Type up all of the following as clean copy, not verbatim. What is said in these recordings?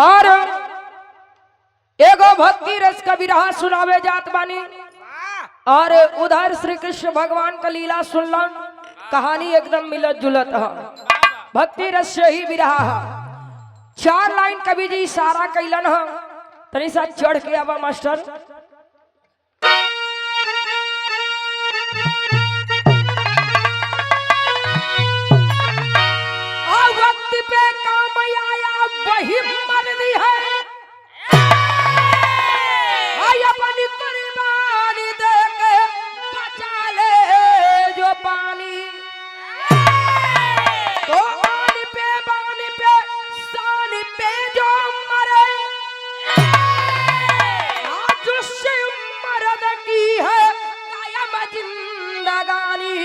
और एगो भक्ति रस का विरहा सुनावे जात बानी और उधर श्री कृष्ण भगवान का लीला सुनलन। कहानी एकदम मिलत जुलत है, भक्ति रस से ही विरहा है। 4 लाइन कवि जी इशारा कैलन है, तनी सा चढ़ के आवा मास्टर। वक्त पे काम आया वही मर्दी है, अपनी कुर्बानी दे के बचा ले जो पानी। तो आन पे बान पे शान पे जो मरे, आज उससे मर्द की है कायम जिंदगानी।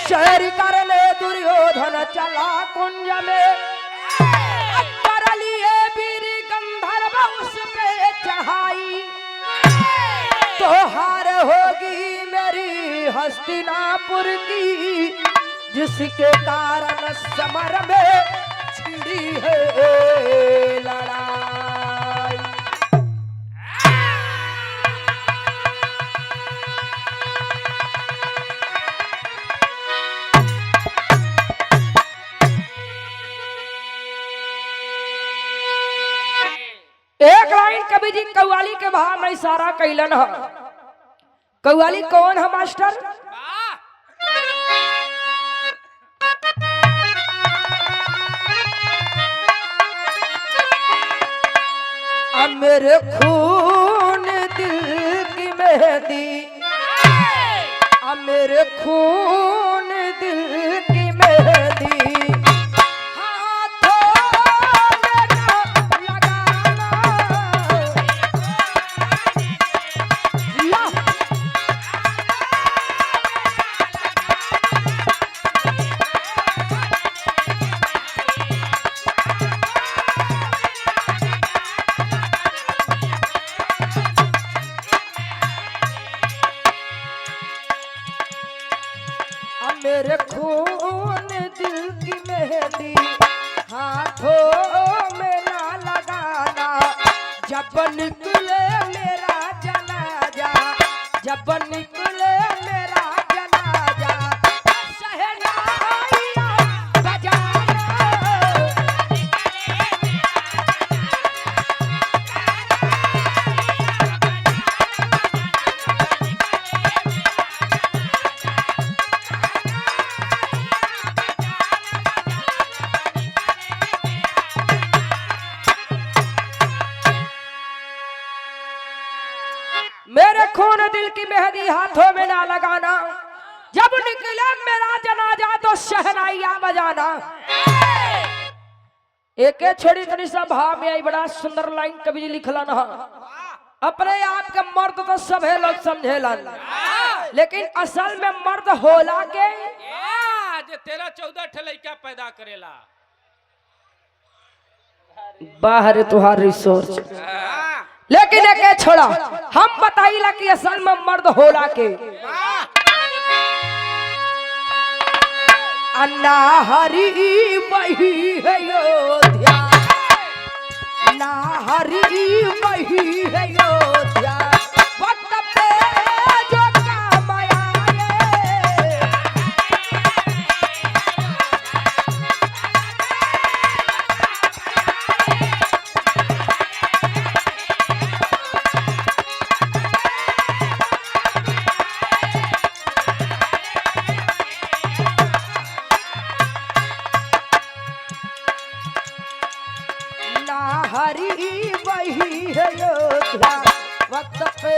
शहर कर ले दुर्योधन चला कुंज में, अकबर लिए वीर गंधर्व उस पे चढ़ाई। तो हार होगी मेरी हस्तिनापुर की, जिसके कारण समर में छिड़ी है लड़ाई। एक लाइन कवि जी कव्वाली के भाव में इशारा कैलन है। कव्वाली कौन है मास्टर? अब मेरे खून दिल की मेहंदी, अब मेरे खून दिल की मेहंदी, मेरे खून दिल की मेहंदी हाथों में ना लगाना। जब निकले मेरा जनाजा, जब निकले मेरा जनाजा, शहनाइयाँ बजाना। मेरे खून दिल की मेहंदी हाथों में ना लगाना, जब निकले मेरा जनाजा तो शहनाइयाँ बजाना। एक छोड़ी तनी सा भाव में आई, बड़ा सुंदर लाइन कवि जी लिखलन है। अपने आप के मर्द तो सभे लोग समझेलन, लेकिन असल में मर्द होला के 13-14 लड़का पैदा करेला। बाहर तुहार रिसोर्स, लेकिन एक छोड़ा हम बताइला कि असल में मर्द होला के। अन्ना हरी वही है योध्या, ना हरी वही है योध्या, वक्त पे जो काम आए। हरी वही है योद्धा, वक्त पे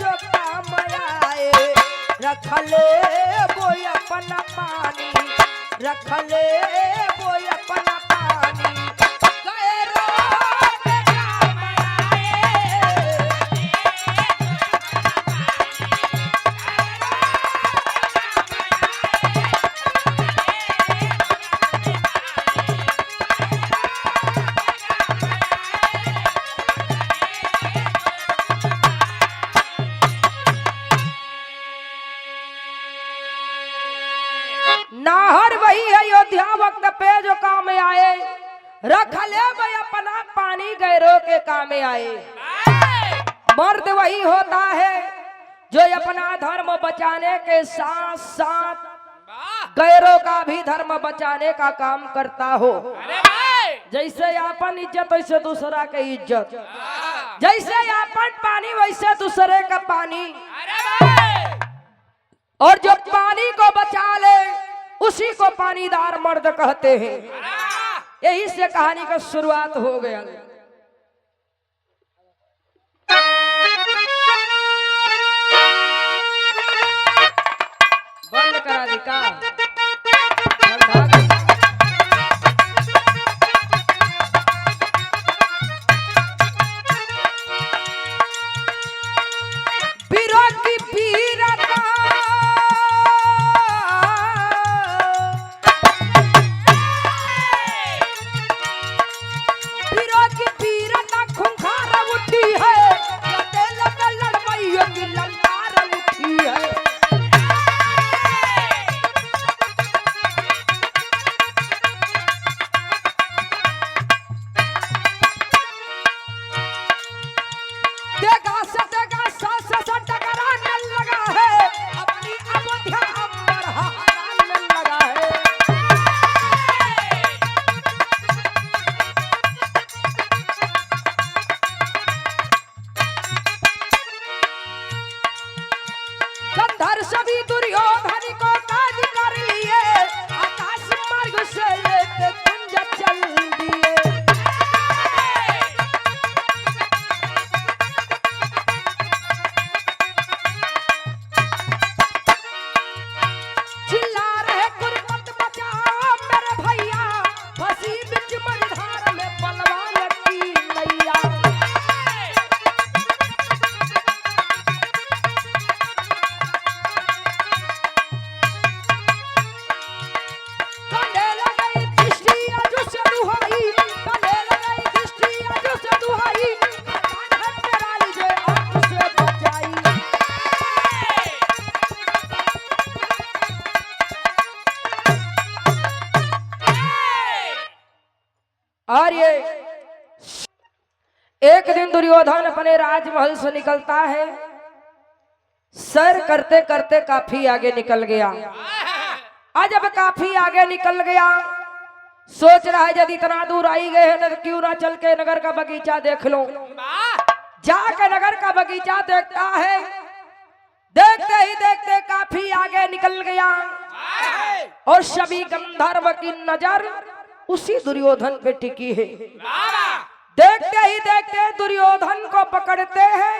जो काम आए। रख ले वो अपना पानी, रख ले वो अपना पानी, नाहर वही अयोध्या वक्त पे बचाने आए। मर्द वही होता है जो अपना धर्म बचाने के साथ साथ गैरों का भी धर्म बचाने का काम करता हो। जैसे अपन इज्जत वैसे दूसरा के इज्जत, जैसे अपन पानी वैसे दूसरे का पानी, और जो पानी को बचा ले उसी को पानीदार मर्द कहते हैं। यही से कहानी का शुरुआत हो गया। बंद करा दी का सभी दुर्योधन को काज कर लिए, आकाश मार्ग से लेके कुंज चल दिए। चिल्ला रहे कुर्बत बचाओ मेरे भैया, फंसी बिच मझधार में बलवान की नैया। और ये एक दिन दुर्योधन अपने राजमहल से निकलता है, सैर करते करते काफी आगे निकल गया। आज जब काफी आगे निकल गया, सोच रहा है यदि इतना दूर आई गए हैं तो क्यों ना चल के नगर का बगीचा देख लो। जाके नगर का बगीचा देखता है, देखते ही देखते काफी आगे निकल गया और सभी गंधर्व की नजर उसी दुर्योधन पे टिकी है। देखते ही देखते दुर्योधन को पकड़ते हैं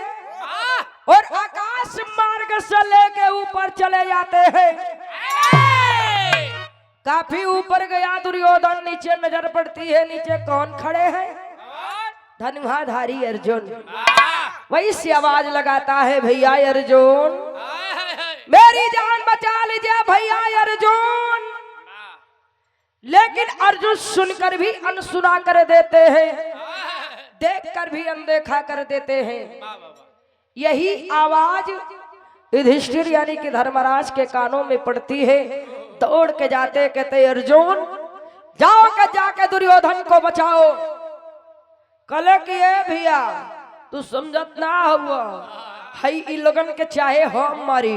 और आकाश मार्ग से लेके ऊपर चले जाते हैं। काफी ऊपर गया दुर्योधन, नीचे नजर पड़ती है, नीचे कौन खड़े हैं? धनुषधारी अर्जुन। वही से आवाज लगाता है, भैया अर्जुन मेरी जान बचा लीजिए भैया अर्जुन। लेकिन अर्जुन सुनकर भी अनसुना कर देते हैं, देखकर भी अनदेखा कर देते हैं। यही आवाज युधिष्ठिर यानी कि धर्मराज के कानों में पड़ती है। दौड़ के जाते कहते अर्जुन जाओ के जाके दुर्योधन को बचाओ। कल किए भैया तू समझत ना हुआ, हई इन लोगन के चाहे हम मारी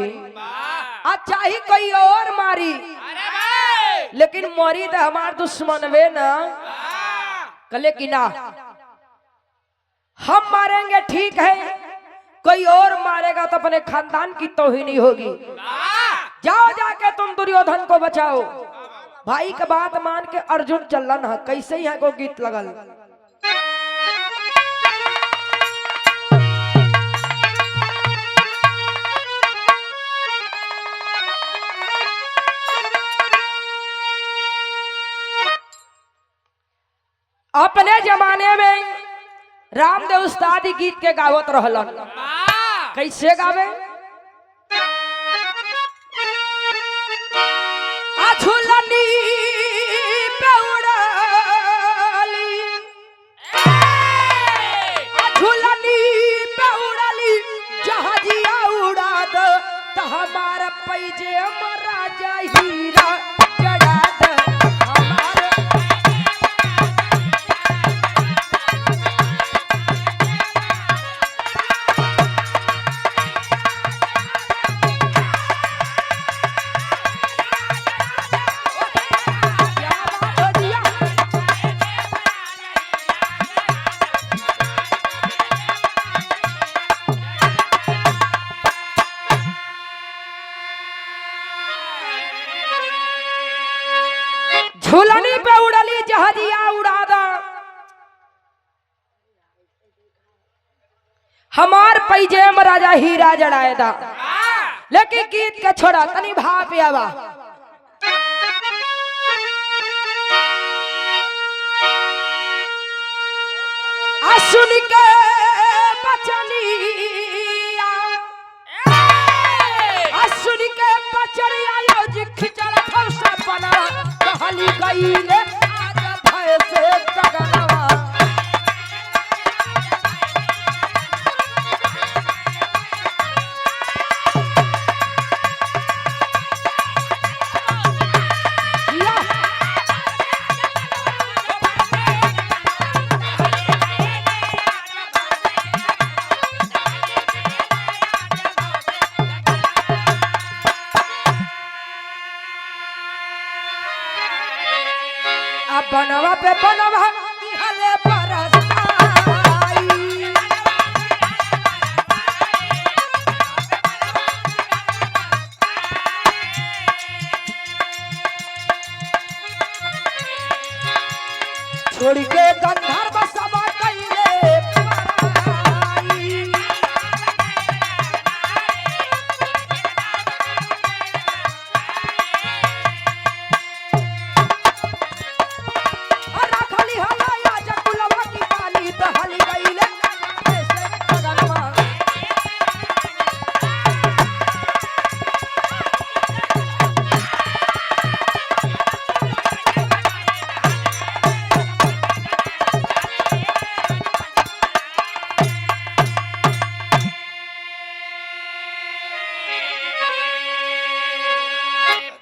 आ चाहे कोई और मारी, लेकिन मोरी तो हमार दुश्मन वे ना। कले की ना हम मारेंगे ठीक है, कोई और मारेगा तो अपने खानदान की तौहीनी होगी। जाओ जाके तुम दुर्योधन को बचाओ। भाई का बात मान के अर्जुन चलन है। कैसे यहाँ को गीत लगल, अपने जमाने में रामदेव उस्ताद गीत के गावत रहलन। कैसे गावे? झूलनी पे उड़ाली, झूलनी पे उड़ाली, जहाजिया उड़ा दो तो हमारा पैजे राजा हीरा जड़ा दो। हमारा हमार पैजेम राजा हीरा जड़ाए दा। लेकिन गीत के छोड़ा तनी भाप आवा। सुन के बचनिया सुन के बचनिया यो जी खिचल खौसा बना कहली गईले आज भय से जगनवा। बनवा पे बनवा हले बरसाई छोड़ के गंधर्व सभा कइले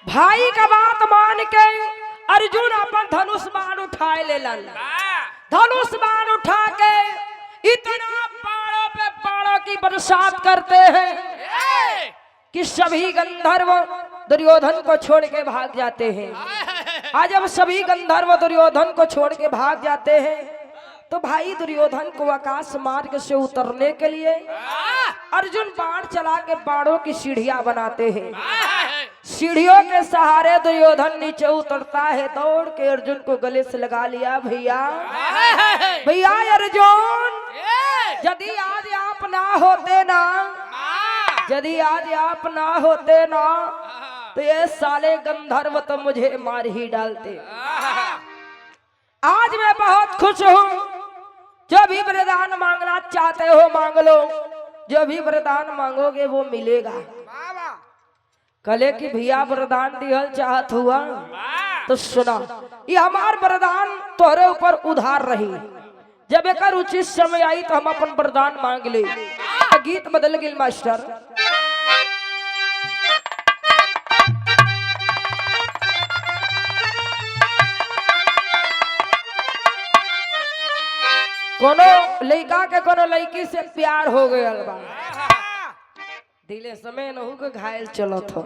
भाई का बात मान के अर्जुन अपन धनुष बाण उठाए लेलन। धनुष बाण उठा के इतना बाणों पे बाणों की बरसात करते हैं कि सभी गंधर्व दुर्योधन को छोड़ के भाग जाते हैं। आज जब सभी गंधर्व दुर्योधन को छोड़ के भाग जाते हैं तो भाई दुर्योधन को आकाश मार्ग से उतरने के लिए अर्जुन बाण चला के बाणों की सीढ़ियां बनाते हैं। सीढ़ियों के सहारे दुर्योधन नीचे उतरता है। दौड़ के अर्जुन को गले से लगा लिया। भैया भैया अर्जुन, यदि आज आप ना होते ना, यदि आज आप ना होते ना तो ये साले गंधर्व तो मुझे मार ही डालते। आज मैं बहुत खुश हूँ। जो भी वरदान मांगना चाहते हो मांग लो, जो भी वरदान मांगोगे वो मिलेगा। कले की भैया वरदान दिहल चाहत हुआ तो सुना, ये हमार वरदान तोहरे ऊपर उधार रही। जब एक उचित समय आई तो हम अपन वरदान मांग ले। गीत बदल गई मास्टर। कोनो लड़का के कोनो लड़की से प्यार हो गया बा, दिले समय नहु के घायल चलत हो।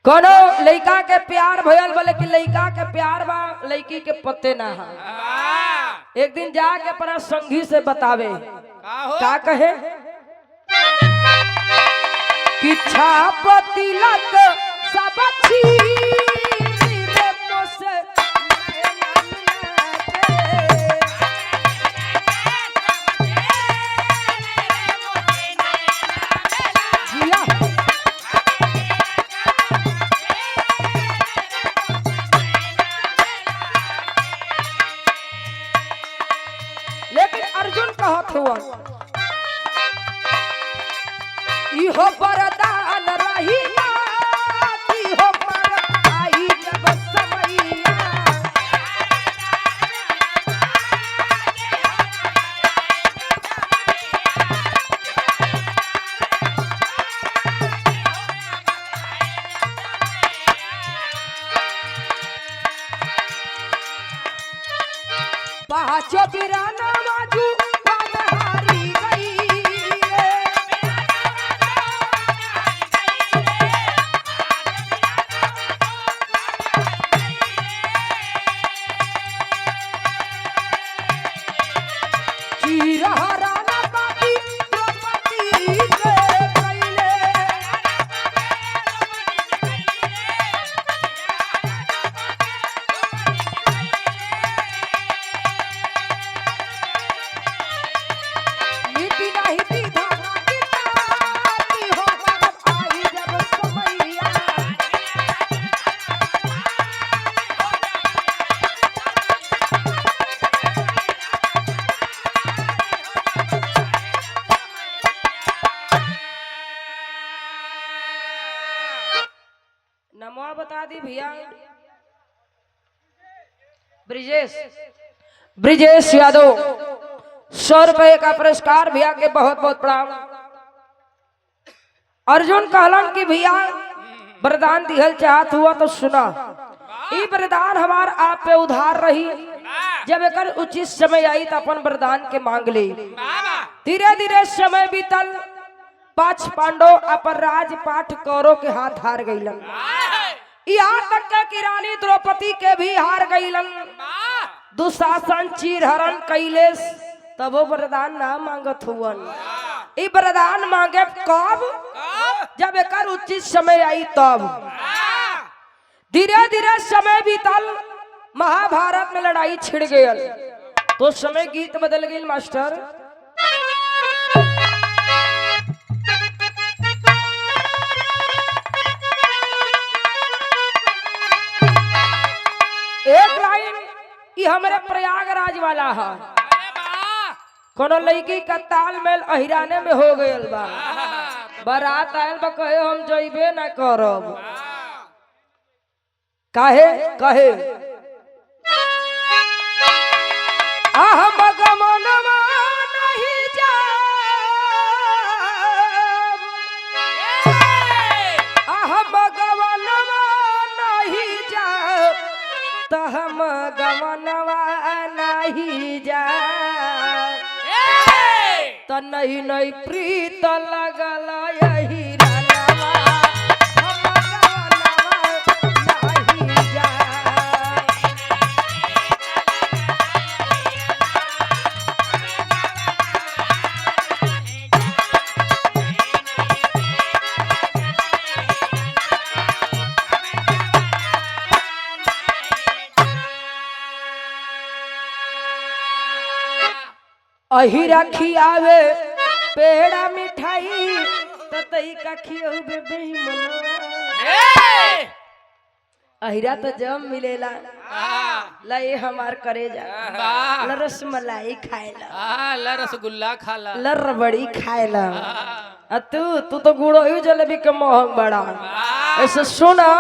कोनो लड़का के प्यार भयल बोले कि लड़का के प्यार बा, लड़की के पत्ते ना है। एक दिन जाके अपना संगी से बतावे का कहे कि छाप तिलक सब इहो वरदान रही ना कि हो पर आई जब समैया। पाँचों बिराना बाजू हारी गई। दी भैया। ब्रिजेश ब्रिजेश यादव 100 रुपए का पुरस्कार भैया के बहुत बहुत प्रणाम। अर्जुन कहलन कि भैया वरदान दिहल चाहत हुआ तो सुना, ई वरदान हमार आप पे उधार रही, जब एक उचित समय आई तो अपन वरदान के मांग ली। धीरे धीरे समय बीतल, 5 पांडव अपन राजपाट कौरव के हाथ हार गईलन, यहाँ तक कि रानी द्रौपदी के भी हार गईलन। दुशासन चीरहरण कैलेश तब वो वरदान ना मांगत हुवन। ई वरदान मांगे कब? जब एक उचित समय आई तब। धीरे धीरे समय बीतल, महाभारत में लड़ाई छिड़ गयल, तो समय गीत बदल गई मास्टर। एक लाइन ये हमारे प्रयागराज वाला है, कोनो लड़की का तालमेल अहिराने में हो गयल बा, बारात आयल बा, कहे हम जइबे ना करब, काहे कहे हम गमनवा नहीं जाब, हम गमनवा नहीं जाब, तो हम गमनवा नहीं जाब, तो नहीं नहीं प्रीत लगल यही रानवा, हम गमनवा नहीं जाब। अहिरा खियावे पेड़ा मिठाई, ततई का खियाऊ बेबे मनवा। अहिरा तो जब मिलेला लई हमार करेजा, ल रसमलाई खाएला, ला रसगुल्ला खाला, ल रबड़ी खाएला, तू तू तो गुड़ो ही जलेबी के महंग बड़ा। ऐसे सुना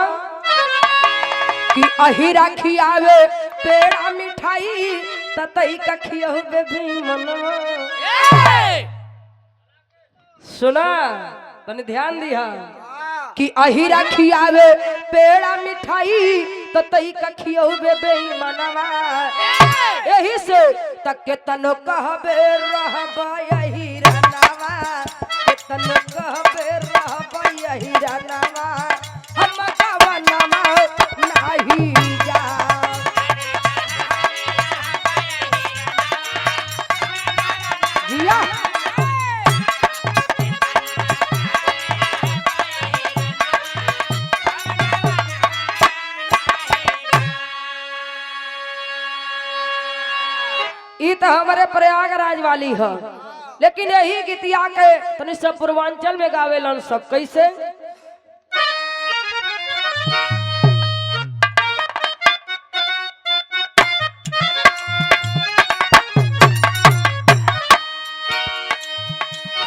कि अहिरा खियावे पेड़ा मिठाई, ततई का खियाऊ बेबी मनवा। सुना तने ध्यान दिया कि अहिरा खियावे पेड़ा मिठाई, ततई का खियाऊ बेबी मनवा। यही से तक के तनो कहबे रहबा यही रनवा, के तनो कहबे रहबा यही रनवा, हम गवनवा नहीं जा। जिया ई तो हमारे प्रयागराज वाली है, लेकिन यही गीतिया के तनी सब पूर्वांचल में गावेलन सब। कैसे?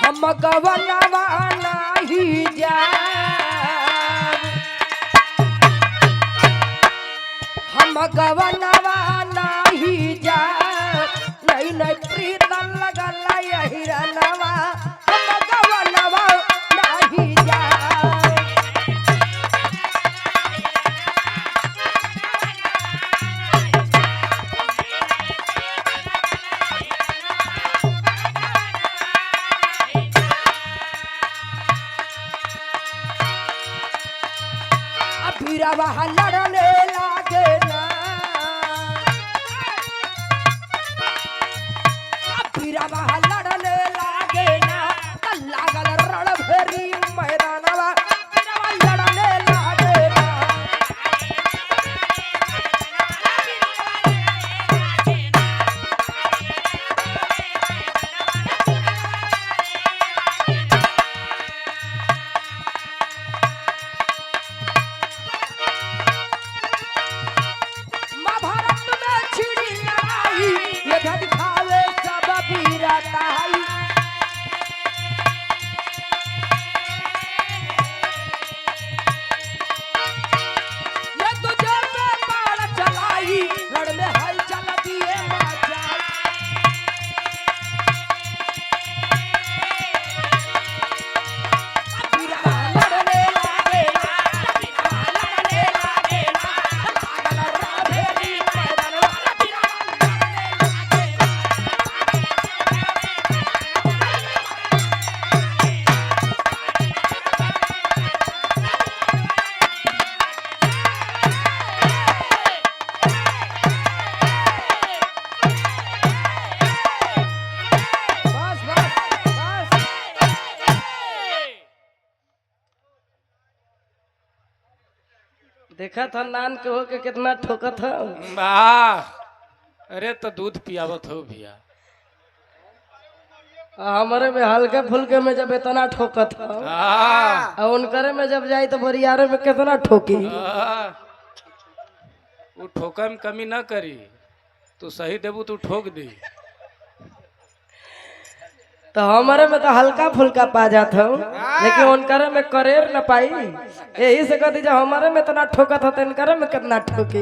हम गवनवा नहीं जाब, हम गवनवा नहीं जाब, नहीं नहीं प्रीत लगल यही रनवा, हम गवनवा नहीं जाब। अभिरवा लड़ने लागे ना, अभिरवा लड़ने लागे ना, लागल रण भेरी मैदानवा, अभिरवा लड़ने लागे ना। देखा था नान के हो के कितना ठोकत है। वाह अरे तो दूध पियावत हो भैया। हमारे में हल्के फुल्के में जब इतना ठोकत है हाँ, और उनकरे में जब जाई तो बरियारे में कितना ठोकी। वो ठोकर में कमी ना करी, तू सही देबू तू ठोक दी। तो हमारे में तो हल्का फुल्का पा जाता हूँ, लेकिन उनकरे में करेर न पाई। यही से कहती जब हमारे में इतना ठोकत हो तो इनकरे में कितना ठोकी।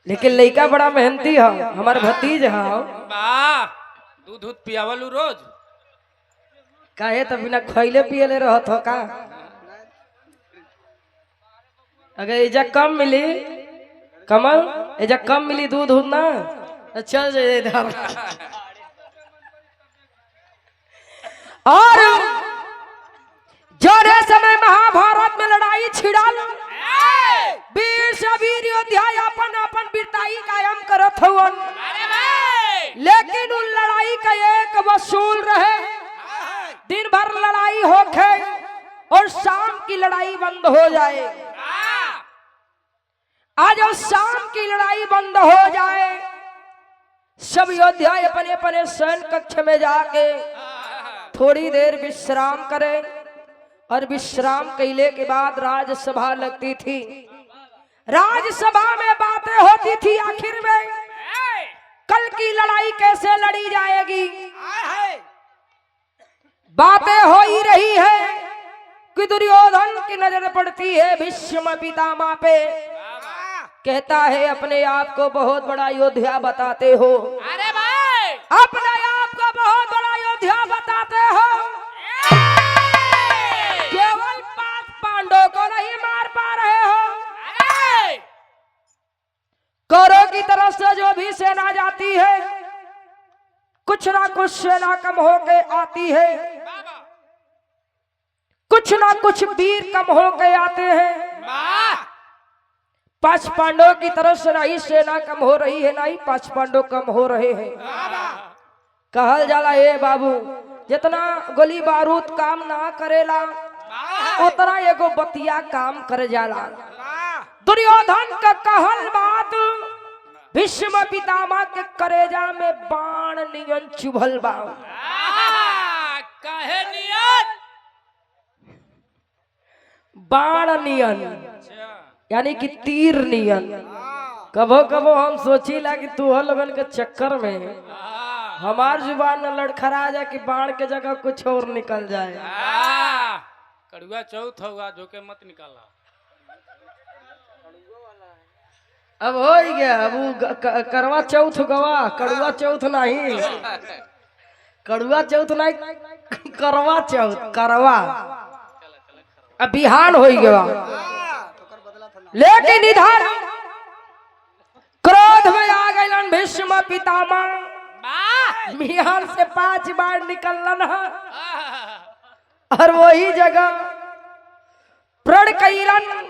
लेकिन लड़का बड़ा मेहनती है, हमारे भतीज है। वाह दूध दूध पियावलू रोज। काहे तो बिना खैले पियले रहत हो का। अगर एजा कम मिली कमल, एजा कम मिली दूध दूध ना तो चल जाए इधर। और जरे समय महाभारत में लड़ाई छिड़ल, वीर से वीर योद्धा अपन अपन वीरताई कायम करत हवन। लेकिन उन लड़ाई का एक वसूल रहे, दिन भर लड़ाई होखे और शाम की लड़ाई बंद हो जाए। आज और शाम की लड़ाई बंद हो जाए, सब योद्धा अपने अपने सैन्य कक्ष में जाके थोड़ी देर विश्राम करे। और विश्राम कैले के बाद राजसभा लगती थी। राजसभा में बातें होती थी, आखिर में कल की लड़ाई कैसे लड़ी जाएगी। बातें हो ही रही है कि दुर्योधन की नजर पड़ती है भीष्म पितामह पे। कहता है अपने आप को बहुत बड़ा योद्धा बताते हो। अरे भाई अपने आप को बहुत बड़ा योद्धा बताते हो, केवल 5 पांडवों को नहीं मार पा रहे हो। कौरवों की तरफ से जो भी सेना जाती है, कुछ ना कुछ सेना कम होके आती है, कुछ ना कुछ वीर कम होके आते हैं। 5 पांडवों की तरफ से नहीं सेना कम हो रही है, नहीं 5 पांडव कम हो रहे हैं। कहल जाला ए बाबू, जितना गोली बारूद काम ना करेला उतना एगो बतिया काम कर जाला। दुर्योधन का कहल बात भीष्म पितामह के करेजा में बाण नियन चुभल बा। काहे नियन? बाण नियन यानी कि तीर नियन। कबो कबो हम सोचीला कि तू लोगन के चक्कर में हमार जुबान न लड़खड़ा जाए कि बाण के जगह कुछ और निकल जाए। कड़ुआ चौथ होगा, जो के मत निकाला। अब हो ही गया, अब वो करवा चौथ गवा, कड़ुआ चौथ नहीं, कड़ुआ चौथ नहीं, करवा चौथ, करवा अब बिहान हो ही गया। लेकिन इधर क्रोध में आ गए भीष्म पितामह, मियान से 5 बार निकलन है और वही जगह प्रण कैलन।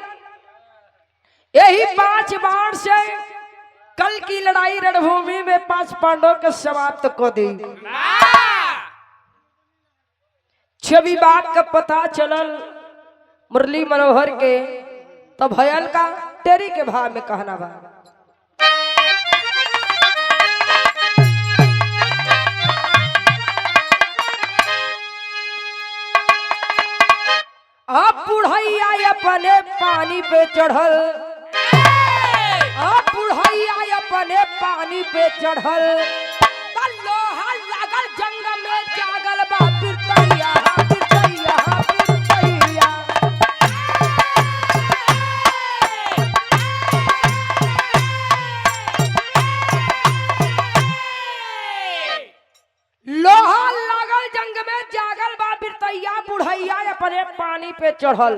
यही 5 बाण से कल की लड़ाई रणभूमि में 5 पांडवों के समाप्त को दी। छवि बात का पता चलल मुरली मनोहर के, तो भयल का तेरी के भाव में कहना बा। अब बुढ़ैया अपने पानी पे चढ़ल, अब बुढ़ैया अपने पानी पे चढ़ल, त लोहा लागल जंग में जागल बा बिरतैया, बिरतैया, बिरतैया। लोहा लागल जंग में जागल बा बिरतैया, बुढ़ैया अपने पानी पे चढ़ल।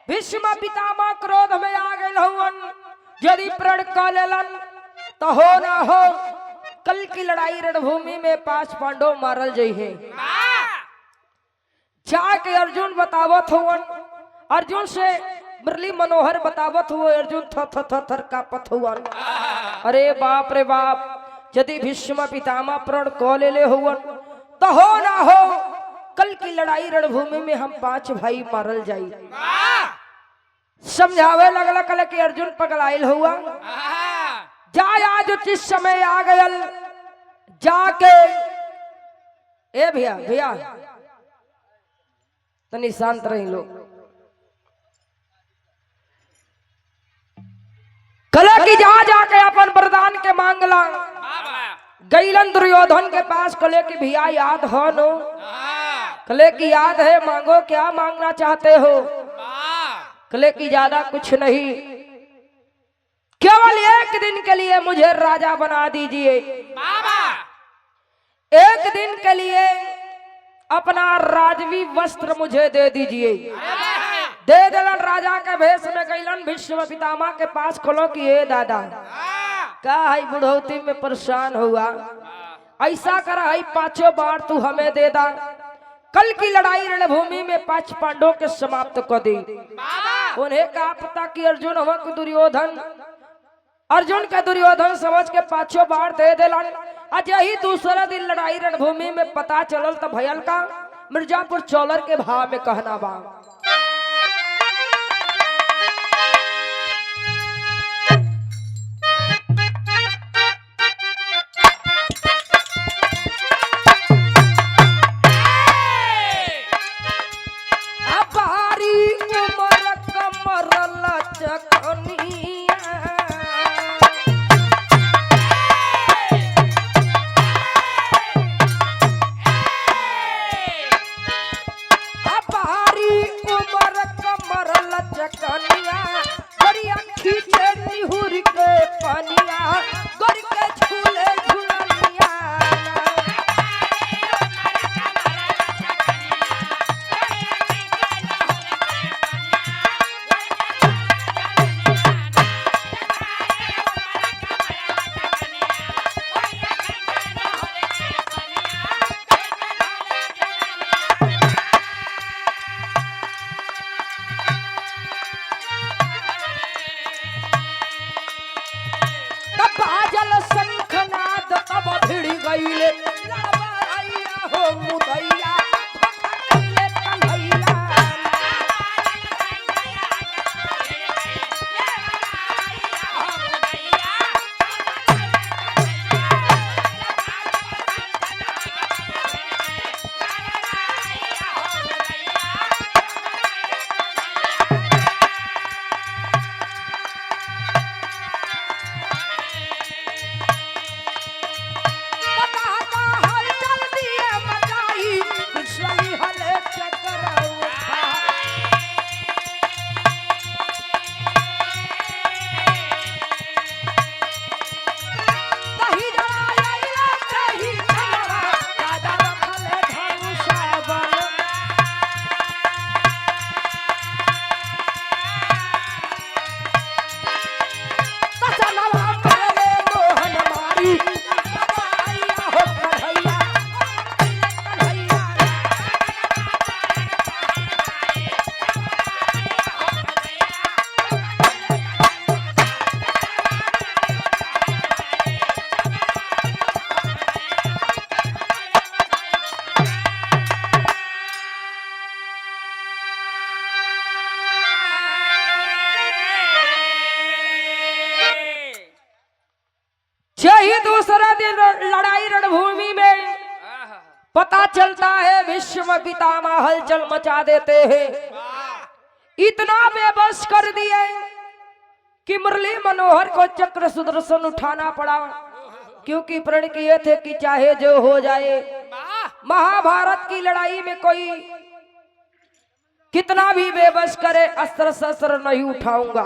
भीष्म पितामह क्रोध में आ गए हवन, यदि प्रण क लेलन तो हो ना हो कल की लड़ाई रणभूमि में 5 पांडव मारल जइहे। जाके अर्जुन बतावत हवन, अर्जुन से मुरली मनोहर बतावत हुए, अर्जुन थर थर थर कांपत हुवन। अरे बाप रे बाप, यदि भीष्म पितामह प्रण क लेले हुवन तो हो ना हो कल की लड़ाई रणभूमि में हम 5 भाई मारल जाई। समझावे लगल कल कि अर्जुन पगलाइल हुआ जा आज उचित समय आ गयल जाके ए भैया भैया तनी शांत रही लोग कले की जा जाके अपन वरदान के मांगला गईलन दुर्योधन के पास कले की भैया याद हो नो कले की याद है मांगो क्या मांगना चाहते हो कले की ज्यादा कुछ नहीं केवल एक दिन के लिए मुझे राजा बना दीजिए एक दिन के लिए अपना राजवी वस्त्र मुझे दे दीजिए दे दिलन राजा के भेष में गईलन भीष्म पितामह के पास खोलो कि ये दादा का है बुढ़ौती में परेशान हुआ ऐसा कर है पांचों बार तू हमें दे दा कल की लड़ाई रणभूमि में 5 पांडवों के समाप्त कर दी उन्हें कहा पता कि अर्जुन हम दुर्योधन अर्जुन के दुर्योधन समझ के 5 बार दे दिलन आज यही दूसरा दिन लड़ाई रणभूमि में पता चलल तो भयल का मिर्जापुर चौलर के भाव में कहना बा यही दूसरा दिन लड़ाई रणभूमि में पता चलता है भीष्म पितामह हलचल मचा देते हैं इतना बेबस कर दिए कि मुरली मनोहर को चक्र सुदर्शन उठाना पड़ा क्योंकि प्रण किए थे कि चाहे जो हो जाए महाभारत की लड़ाई में कोई कितना भी बेबस करे अस्त्र शस्त्र नहीं उठाऊंगा।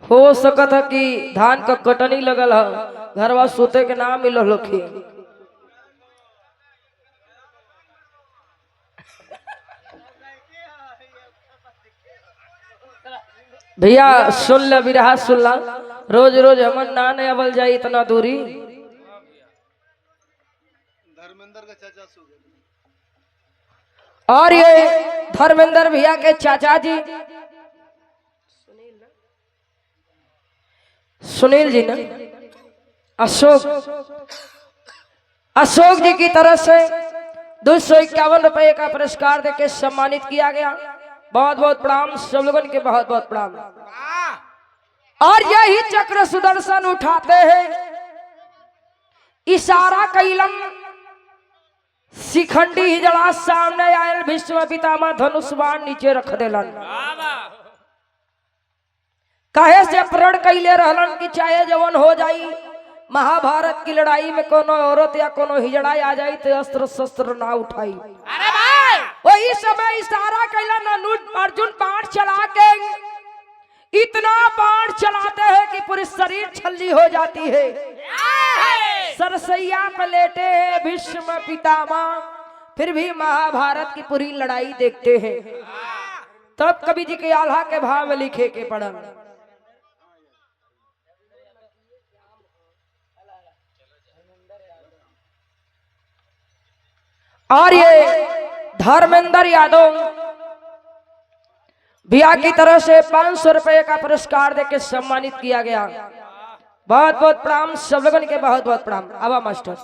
हो सकत है कि धान का कटनी लगल है घरवा सोते के नाम मिल लोखी भैया सुन ले बिरहा सुन ला रोज रोज हमन ना नहीं अबल जाए इतना दूरी धर्मेंद्र का चाचा और ये धर्मेंद्र भैया के चाचा जी सुनील जी ना अशोक जी की तरफ से ₹251 का पुरस्कार देके सम्मानित किया गया। बहुत बहुत प्रणाम सब लोगों के, बहुत बहुत प्रणाम। और यही चक्र सुदर्शन उठाते हैं, इशारा कैलम शिखंडी हिजड़ा सामने आयल, भीष्म पितामह धनुष बाण नीचे रख देलन। काहे से प्रण कैले रहलन कि चाहे जवन हो जाई, महाभारत की लड़ाई में कोनो औरत या कोनो हिजड़ा आ जाई तो अस्त्र शस्त्र ना उठाई। अरे भाई वही समय इशारा कैलन, अर्जुन बाण चला के इतना बाण चलाते हैं कि पूरी शरीर छल्ली हो जाती है। सरसैया पे लेटे हैं भीष्म पितामह, फिर भी महाभारत की पूरी लड़ाई देखते हैं। तब कवि जी के आल्हा के भाव में लिखे के पढ़ल, और ये धर्मेंद्र यादव भैया की तरफ से ₹500 का पुरस्कार देके सम्मानित किया गया। बहुत बहुत प्रणाम सब लोगों के, बहुत बहुत प्रणाम। आवा मास्टर।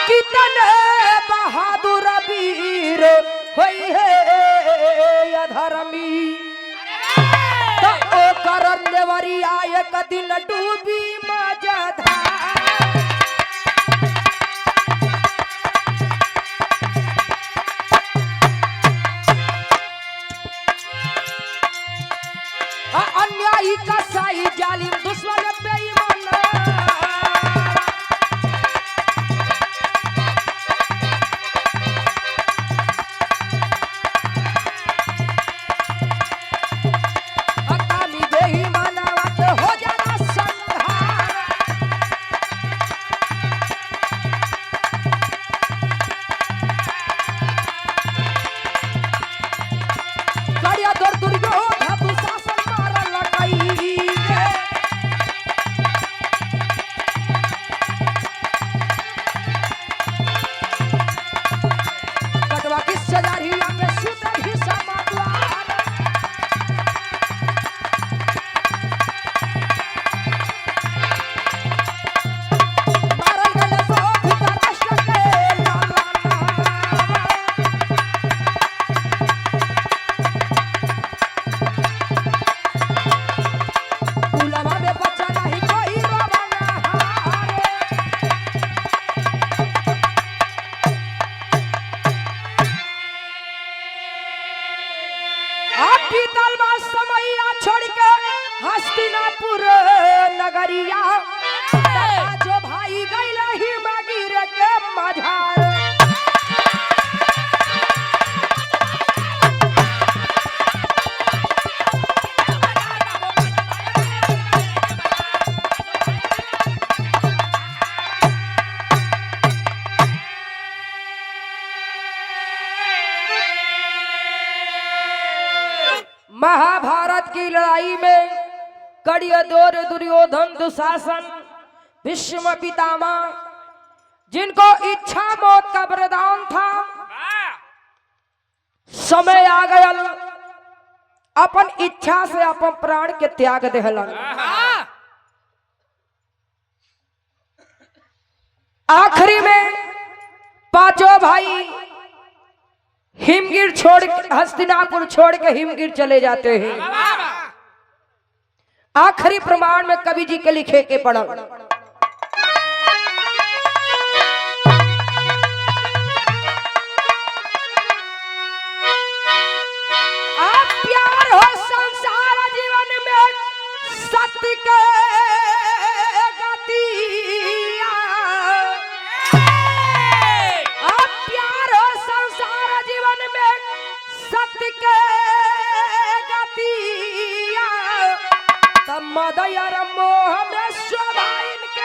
कितने बहादुर वीर होई है अधर्मी, तो करन देवरी आए कदिन डूबी मजधार। अन्यायी कसाई जालिम दुश्मन बेईमान, हकामी बेईमानवा के हो जाना संहार। कड़िया दौड़ दुर्योधन दुशासन मारल लकई गे। कटवा की सजारिया में सुतल ही समाद्वार। मारल गले सो धृतराष्ट्र के लाला नाम। पुलवा में बचा नहीं कोई रोवाना हारे। आप बीतल बा समैया छोड़ के हस्तिनापुर नगरिया, जो भाई गइल ही मगिर के मझार। महाभारत की लड़ाई में कड़िया दौर दुर्योधन दुशासन भीष्म पितामह, जिनको इच्छा मौत का वरदान था, समय आ गया, अपन इच्छा से अपन प्राण के त्याग देहलन। आखिरी में पांचों भाई हिमगिर छोड़, हस्तिनापुर छोड़ के हिमगिर चले जाते हैं। आखिरी प्रमाण में कवि जी के लिखे के पढ़ो, आप प्यार हो संसार जीवन में सत्य के गतिया। आप प्यार हो संसार जीवन में सत्य के गतिया। तब मदयर मोह में स्वाभाविक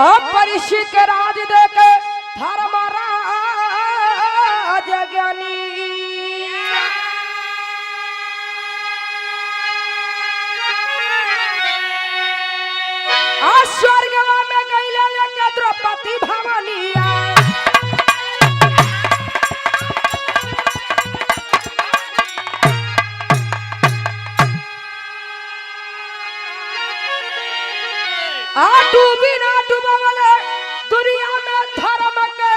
अब परीक्षित के राज दे के धर्मराज ज्ञानी स्वर्ग में गईले लेके द्रौपदी भवानिया डूबी ना डूबवले दुनिया में धर्म के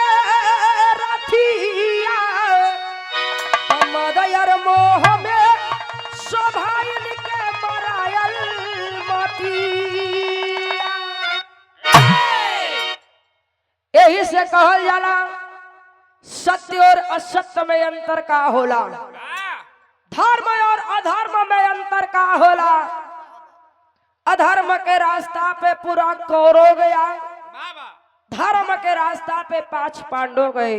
रथिया मदयर मोह में स्वभाइन के मरायल मटिया। यही से कहल जाला सत्य और असत्य में अंतर का होला, धर्म और अधर्म में अंतर का होला। अधर्म के रास्ता पे पूरा कौरव गया, धर्म के रास्ता पे 5 पांडव गए।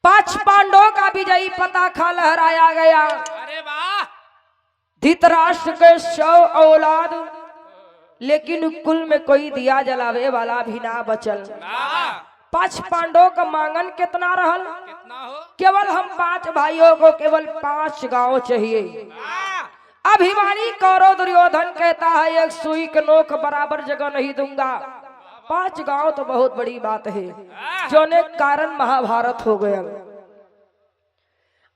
5 पांडवों का विजयी पताका लहराया गया। अरे वाह! धृतराष्ट्र के 100 औलाद, लेकिन कुल में कोई दिया जलावे वाला भी ना बचल। 5 पांडवों का मांगन कितना रहल? कितना हो? केवल हम 5 भाइयों को केवल 5 गांव चाहिए। अभिमानी कौरव दुर्योधन कहता है 1 सुई के नोक बराबर जगह नहीं दूंगा। 5 गांव तो बहुत बड़ी बात है, जोने कारण महाभारत हो गया।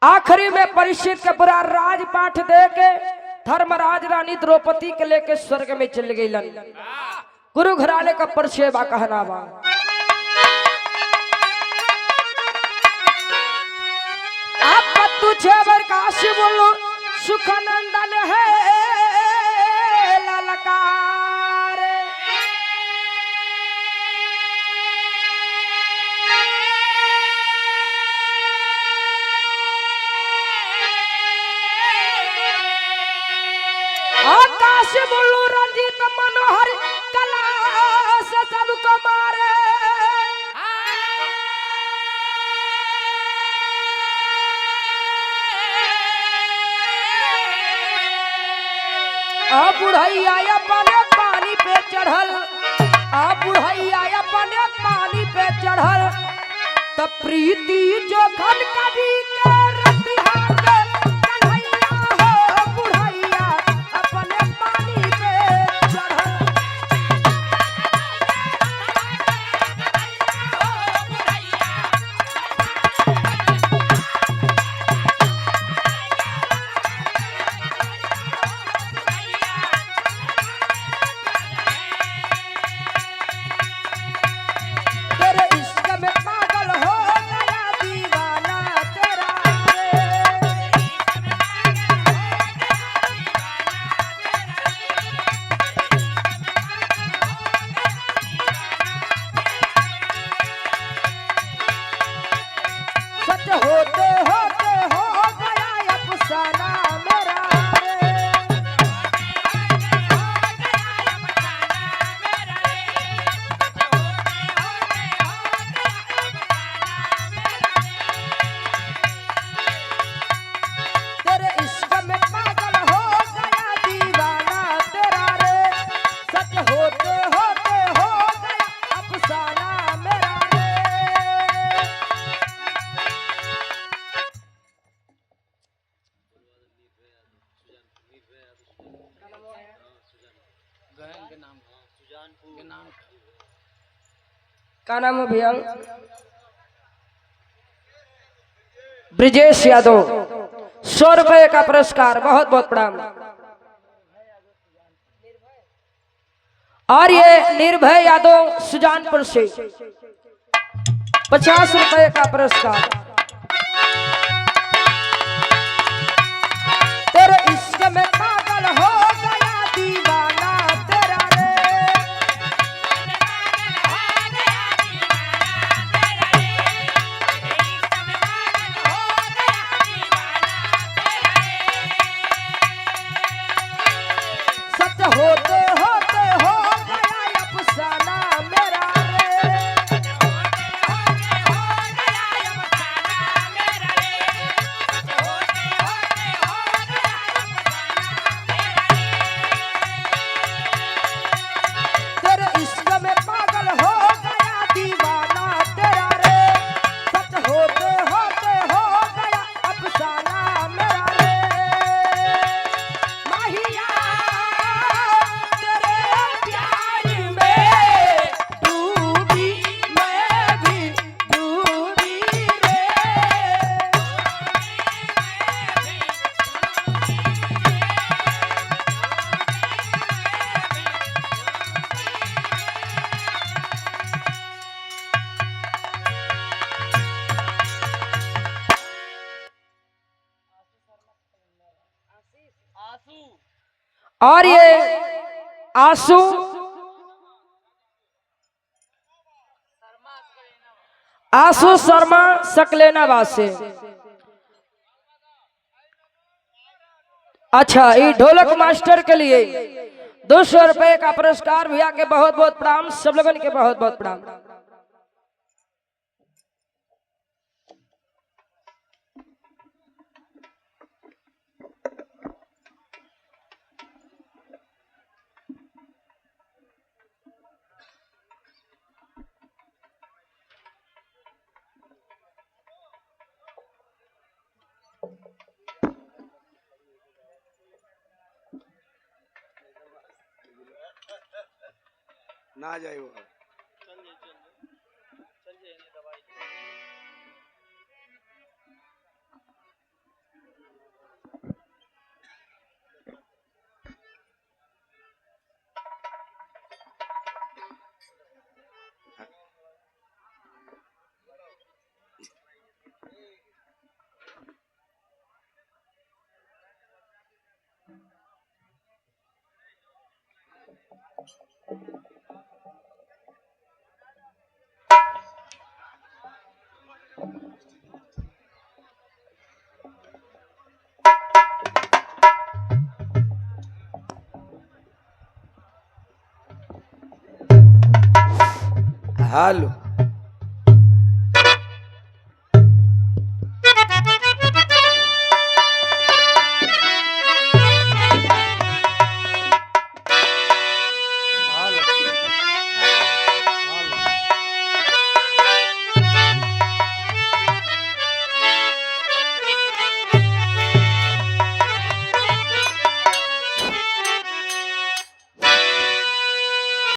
आखिरी में परीक्षित के पूरा राजपाठ दे के धर्मराज रानी द्रौपदी के लेके स्वर्ग में चल गई। गुरु घराने का परिचय बा कहना बा। आप तुझे बरकाश बोलो सुखनंदन है ललकार। आकाश बोलो रंजित मनोहर कला से सबको मारे। बुढ़ैया अपने पानी पे चढ़ल, बुढ़ैया अपने पानी पे चढ़ल, तब प्रीति जो खन कभी के रतिहा के कन्हैया हो। बुढ़ैया अपने पानी पे चढ़ल। तेरे इश्क में पागल हो गया दीवाना तेरा सच होते होते हो गया अफसाना मेरा तेरे इश्क में पागल हो गया दीवाना तेरा रे। सच होते होते हो गया अफसाना मेरा रे। क्या नाम है भैया? ब्रिजेश यादव, 100 रुपए का पुरस्कार, बहुत बहुत प्रणाम। और ये निर्भय यादव सुजानपुर से 50 रुपए का पुरस्कार। तेरे इश्क में पागल हो गया दीवाना तेरा रे। सच होते होते हो गया अफसाना मेरा रे। और ये आंसू आंसू शर्मा सकलेनाबाद से। अच्छा, ये ढोलक मास्टर के लिए 200 रुपए का पुरस्कार। भैया के बहुत बहुत प्रणाम, सब लोगों के बहुत बहुत प्रणाम। ना जाए वो। हालो